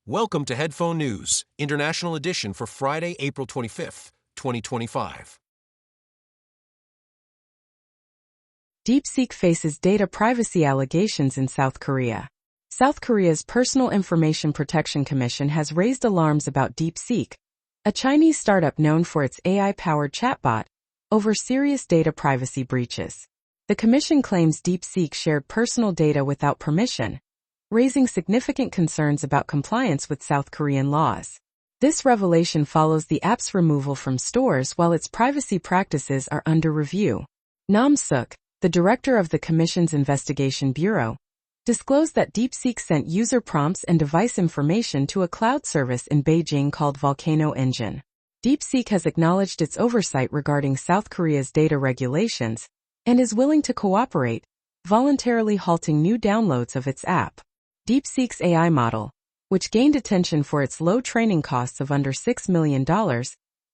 Welcome to Headphone News, International Edition for Friday, April 25th, 2025. DeepSeek faces data privacy allegations in South Korea. South Korea's Personal Information Protection Commission has raised alarms about DeepSeek, a Chinese startup known for its AI-powered chatbot, over serious data privacy breaches. The commission claims DeepSeek shared personal data without permission, raising significant concerns about compliance with South Korean laws. This revelation follows the app's removal from stores while its privacy practices are under review. Nam Suk, the director of the Commission's Investigation Bureau, disclosed that DeepSeek sent user prompts and device information to a cloud service in Beijing called Volcano Engine. DeepSeek has acknowledged its oversight regarding South Korea's data regulations and is willing to cooperate, voluntarily halting new downloads of its app. DeepSeek's AI model, which gained attention for its low training costs of under $6 million,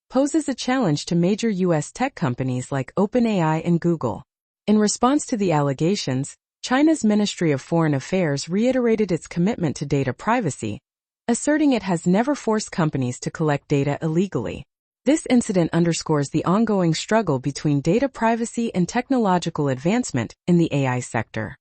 poses a challenge to major U.S. tech companies like OpenAI and Google. In response to the allegations, China's Ministry of Foreign Affairs reiterated its commitment to data privacy, asserting it has never forced companies to collect data illegally. This incident underscores the ongoing struggle between data privacy and technological advancement in the AI sector.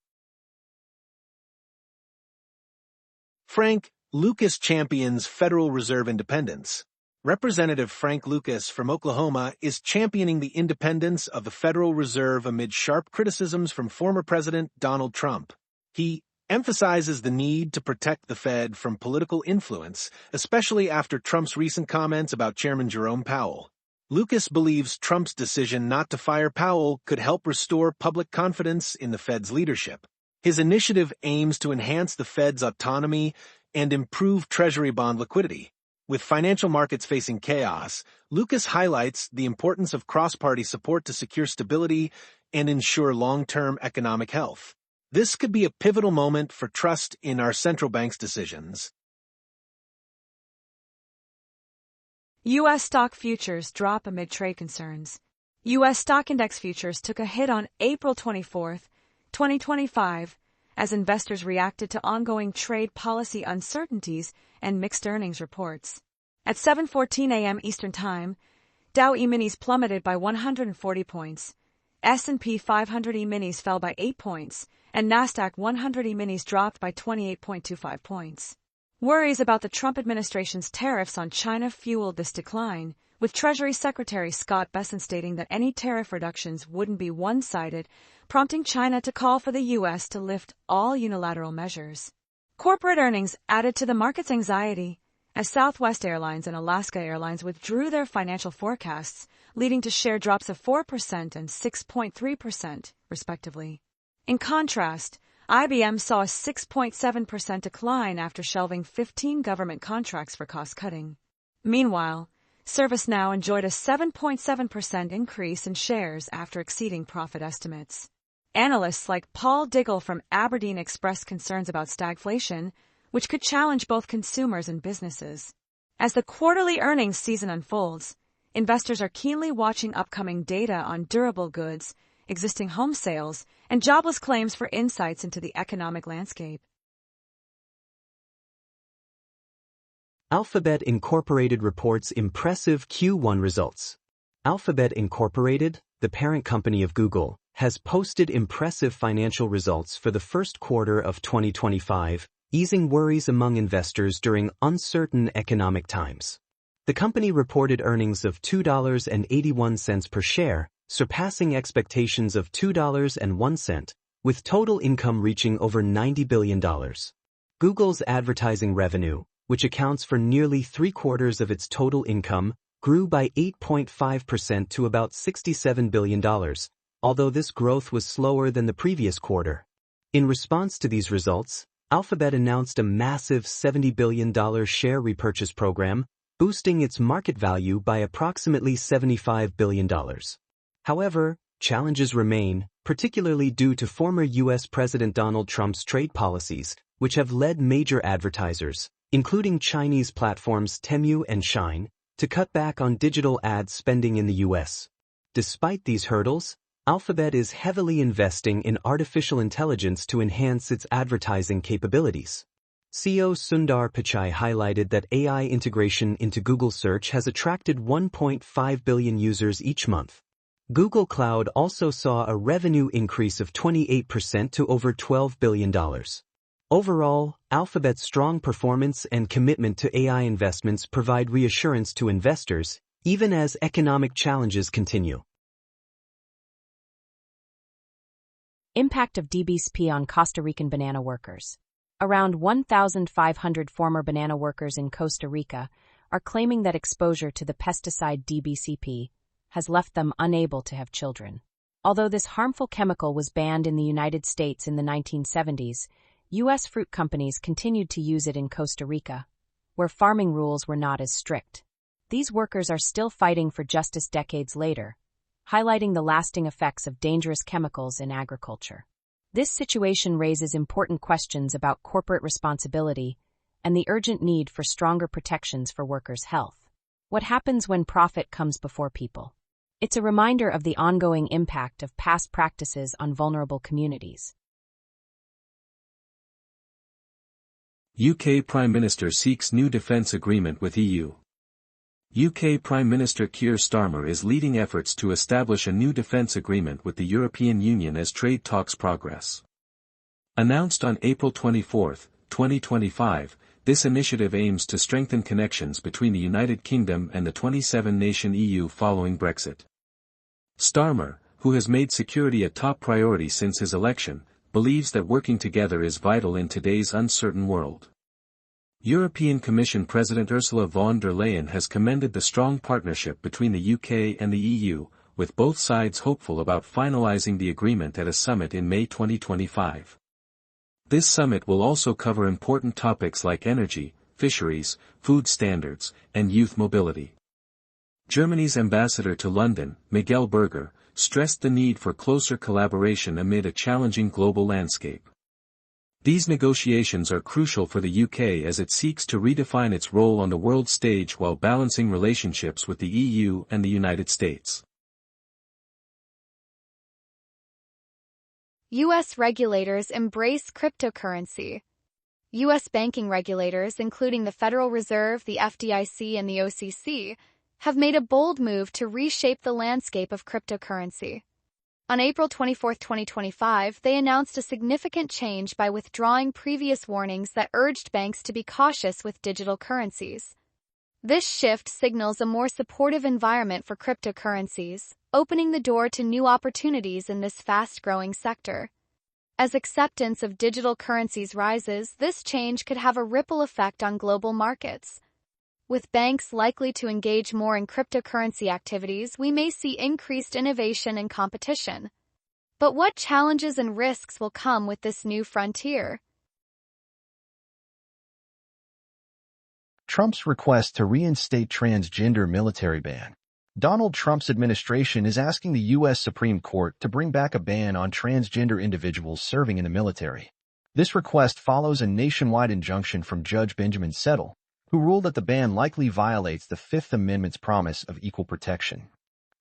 Frank Lucas champions Federal Reserve independence. Representative Frank Lucas from Oklahoma is championing the independence of the Federal Reserve amid sharp criticisms from former President Donald Trump. He emphasizes the need to protect the Fed from political influence, especially after Trump's recent comments about Chairman Jerome Powell. Lucas believes Trump's decision not to fire Powell could help restore public confidence in the Fed's leadership. His initiative aims to enhance the Fed's autonomy and improve Treasury bond liquidity. With financial markets facing chaos, Lucas highlights the importance of cross-party support to secure stability and ensure long-term economic health. This could be a pivotal moment for trust in our central bank's decisions. U.S. stock futures drop amid trade concerns. U.S. stock index futures took a hit on April 24, 2025, as investors reacted to ongoing trade policy uncertainties and mixed earnings reports. At 7:14 a.m. Eastern Time, Dow E-minis plummeted by 140 points, S&P 500 E-minis fell by 8 points, and NASDAQ 100 E-minis dropped by 28.25 points. Worries about the Trump administration's tariffs on China fueled this decline, with Treasury Secretary Scott Bessent stating that any tariff reductions wouldn't be one-sided, prompting China to call for the U.S. to lift all unilateral measures. Corporate earnings added to the market's anxiety, as Southwest Airlines and Alaska Airlines withdrew their financial forecasts, leading to share drops of 4% and 6.3%, respectively. In contrast, IBM saw a 6.7% decline after shelving 15 government contracts for cost-cutting. Meanwhile, ServiceNow enjoyed a 7.7% increase in shares after exceeding profit estimates. Analysts like Paul Diggle from Aberdeen expressed concerns about stagflation, which could challenge both consumers and businesses. As the quarterly earnings season unfolds, investors are keenly watching upcoming data on durable goods, existing home sales, and jobless claims for insights into the economic landscape. Alphabet Incorporated reports impressive Q1 results. Alphabet Incorporated, the parent company of Google, has posted impressive financial results for the first quarter of 2025, easing worries among investors during uncertain economic times. The company reported earnings of $2.81 per share, surpassing expectations of $2.01, with total income reaching over $90 billion. Google's advertising revenue, which accounts for nearly three-quarters of its total income, grew by 8.5% to about $67 billion, although this growth was slower than the previous quarter. In response to these results, Alphabet announced a massive $70 billion share repurchase program, boosting its market value by approximately $75 billion. However, challenges remain, particularly due to former U.S. President Donald Trump's trade policies, which have led major advertisers, including Chinese platforms Temu and Shine, to cut back on digital ad spending in the U.S. Despite these hurdles, Alphabet is heavily investing in artificial intelligence to enhance its advertising capabilities. CEO Sundar Pichai highlighted that AI integration into Google Search has attracted 1.5 billion users each month. Google Cloud also saw a revenue increase of 28% to over $12 billion. Overall, Alphabet's strong performance and commitment to AI investments provide reassurance to investors, even as economic challenges continue. Impact of DBCP on Costa Rican banana workers. Around 1,500 former banana workers in Costa Rica are claiming that exposure to the pesticide DBCP has left them unable to have children. Although this harmful chemical was banned in the United States in the 1970s, U.S. fruit companies continued to use it in Costa Rica, where farming rules were not as strict. These workers are still fighting for justice decades later, highlighting the lasting effects of dangerous chemicals in agriculture. This situation raises important questions about corporate responsibility and the urgent need for stronger protections for workers' health. What happens when profit comes before people? It's a reminder of the ongoing impact of past practices on vulnerable communities. UK Prime Minister seeks new defence agreement with EU. UK Prime Minister Keir Starmer is leading efforts to establish a new defence agreement with the European Union as trade talks progress. Announced on April 24, 2025, this initiative aims to strengthen connections between the United Kingdom and the 27-nation EU following Brexit. Starmer, who has made security a top priority since his election, believes that working together is vital in today's uncertain world. European Commission President Ursula von der Leyen has commended the strong partnership between the UK and the EU, with both sides hopeful about finalising the agreement at a summit in May 2025. This summit will also cover important topics like energy, fisheries, food standards, and youth mobility. Germany's ambassador to London, Miguel Berger, stressed the need for closer collaboration amid a challenging global landscape. These negotiations are crucial for the UK as it seeks to redefine its role on the world stage while balancing relationships with the EU and the United States. U.S. regulators embrace cryptocurrency. U.S. banking regulators, including the Federal Reserve, the FDIC, and the OCC, have made a bold move to reshape the landscape of cryptocurrency. On April 24, 2025, they announced a significant change by withdrawing previous warnings that urged banks to be cautious with digital currencies. This shift signals a more supportive environment for cryptocurrencies, opening the door to new opportunities in this fast-growing sector. As acceptance of digital currencies rises, this change could have a ripple effect on global markets. With banks likely to engage more in cryptocurrency activities, we may see increased innovation and competition. But what challenges and risks will come with this new frontier? Trump's request to reinstate transgender military ban. Donald Trump's administration is asking the U.S. Supreme Court to bring back a ban on transgender individuals serving in the military. This request follows a nationwide injunction from Judge Benjamin Settle, who ruled that the ban likely violates the Fifth Amendment's promise of equal protection.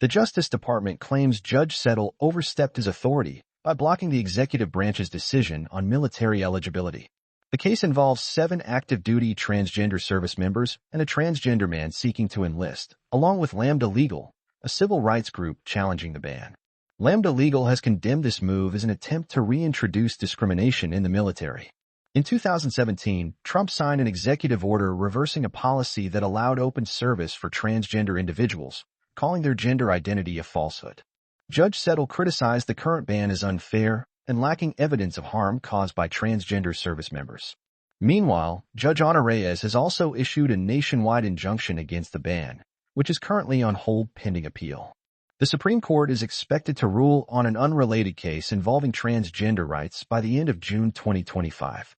The Justice Department claims Judge Settle overstepped his authority by blocking the executive branch's decision on military eligibility. The case involves 7 active-duty transgender service members and a transgender man seeking to enlist, along with Lambda Legal, a civil rights group challenging the ban. Lambda Legal has condemned this move as an attempt to reintroduce discrimination in the military. In 2017, Trump signed an executive order reversing a policy that allowed open service for transgender individuals, calling their gender identity a falsehood. Judge Settle criticized the current ban as unfair and lacking evidence of harm caused by transgender service members. Meanwhile, Judge Ana Reyes has also issued a nationwide injunction against the ban, which is currently on hold pending appeal. The Supreme Court is expected to rule on an unrelated case involving transgender rights by the end of June 2025.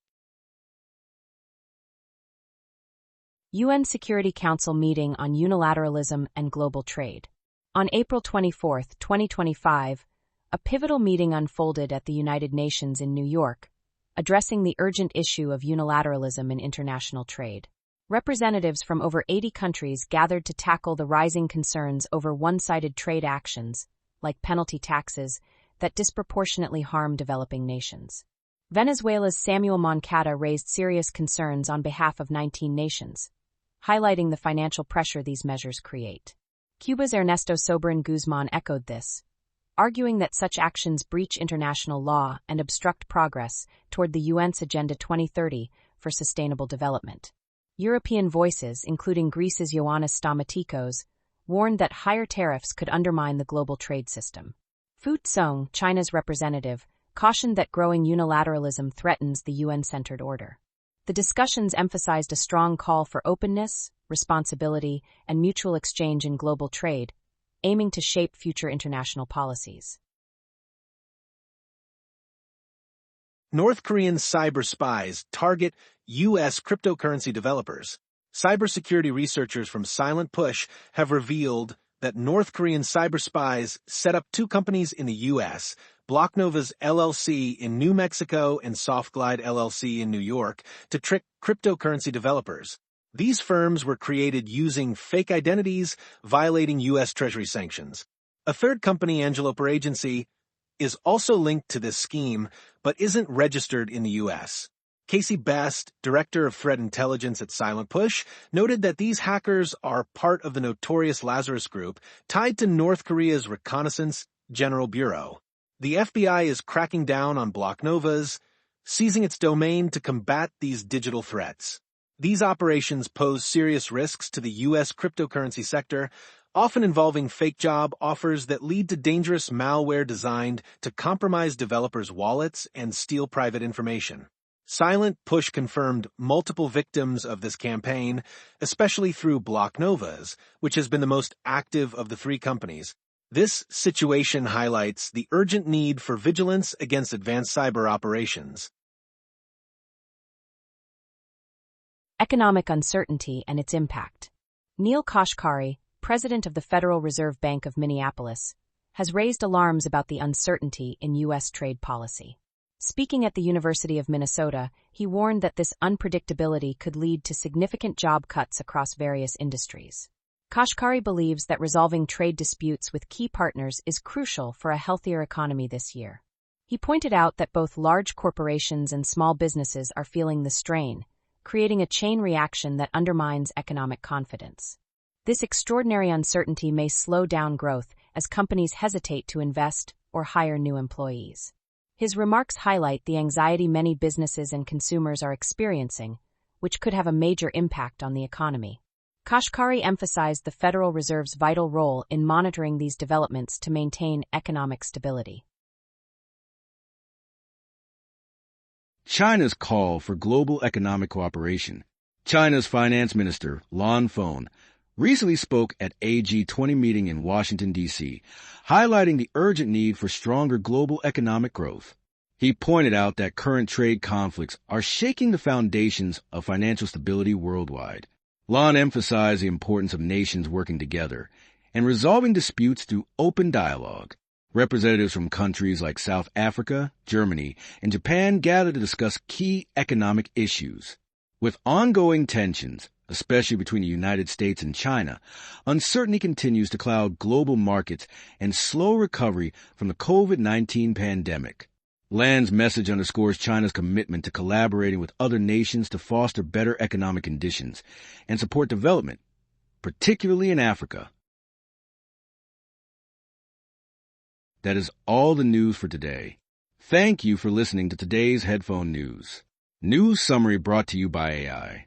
UN Security Council meeting on unilateralism and global trade. On April 24, 2025, a pivotal meeting unfolded at the United Nations in New York, addressing the urgent issue of unilateralism in international trade. Representatives from over 80 countries gathered to tackle the rising concerns over one-sided trade actions, like penalty taxes, that disproportionately harm developing nations. Venezuela's Samuel Moncada raised serious concerns on behalf of 19 nations, highlighting the financial pressure these measures create. Cuba's Ernesto Soberan Guzman echoed this, arguing that such actions breach international law and obstruct progress toward the UN's Agenda 2030 for Sustainable Development. European voices, including Greece's Ioannis Stamatikos, warned that higher tariffs could undermine the global trade system. Fu Tsong, China's representative, cautioned that growing unilateralism threatens the UN-centered order. The discussions emphasized a strong call for openness, responsibility, and mutual exchange in global trade, aiming to shape future international policies. North Korean cyber spies target U.S. cryptocurrency developers. Cybersecurity researchers from Silent Push have revealed that North Korean cyber spies set up two companies in the U.S., Blocknova's LLC in New Mexico and SoftGlide LLC in New York, to trick cryptocurrency developers. These firms were created using fake identities, violating U.S. Treasury sanctions. A third company, Angeloper Agency, is also linked to this scheme, but isn't registered in the U.S. Casey Best, director of threat intelligence at Silent Push, noted that these hackers are part of the notorious Lazarus Group tied to North Korea's Reconnaissance General Bureau. The FBI is cracking down on Blocknova's, seizing its domain to combat these digital threats. These operations pose serious risks to the U.S. cryptocurrency sector, often involving fake job offers that lead to dangerous malware designed to compromise developers' wallets and steal private information. Silent Push confirmed multiple victims of this campaign, especially through Blocknova's, which has been the most active of the three companies. This situation highlights the urgent need for vigilance against advanced cyber operations. Economic uncertainty and its impact. Neil Kashkari, president of the Federal Reserve Bank of Minneapolis, has raised alarms about the uncertainty in U.S. trade policy. Speaking at the University of Minnesota, he warned that this unpredictability could lead to significant job cuts across various industries. Kashkari believes that resolving trade disputes with key partners is crucial for a healthier economy this year. He pointed out that both large corporations and small businesses are feeling the strain, creating a chain reaction that undermines economic confidence. This extraordinary uncertainty may slow down growth as companies hesitate to invest or hire new employees. His remarks highlight the anxiety many businesses and consumers are experiencing, which could have a major impact on the economy. Kashkari emphasized the Federal Reserve's vital role in monitoring these developments to maintain economic stability. China's call for global economic cooperation. China's finance minister, Lan Feng, recently spoke at a G20 meeting in Washington, D.C., highlighting the urgent need for stronger global economic growth. He pointed out that current trade conflicts are shaking the foundations of financial stability worldwide. Lan emphasized the importance of nations working together and resolving disputes through open dialogue. Representatives from countries like South Africa, Germany, and Japan gathered to discuss key economic issues. With ongoing tensions, especially between the United States and China, uncertainty continues to cloud global markets and slow recovery from the COVID-19 pandemic. Lan's message underscores China's commitment to collaborating with other nations to foster better economic conditions and support development, particularly in Africa. That is all the news for today. Thank you for listening to today's Headphone News. News summary brought to you by AI.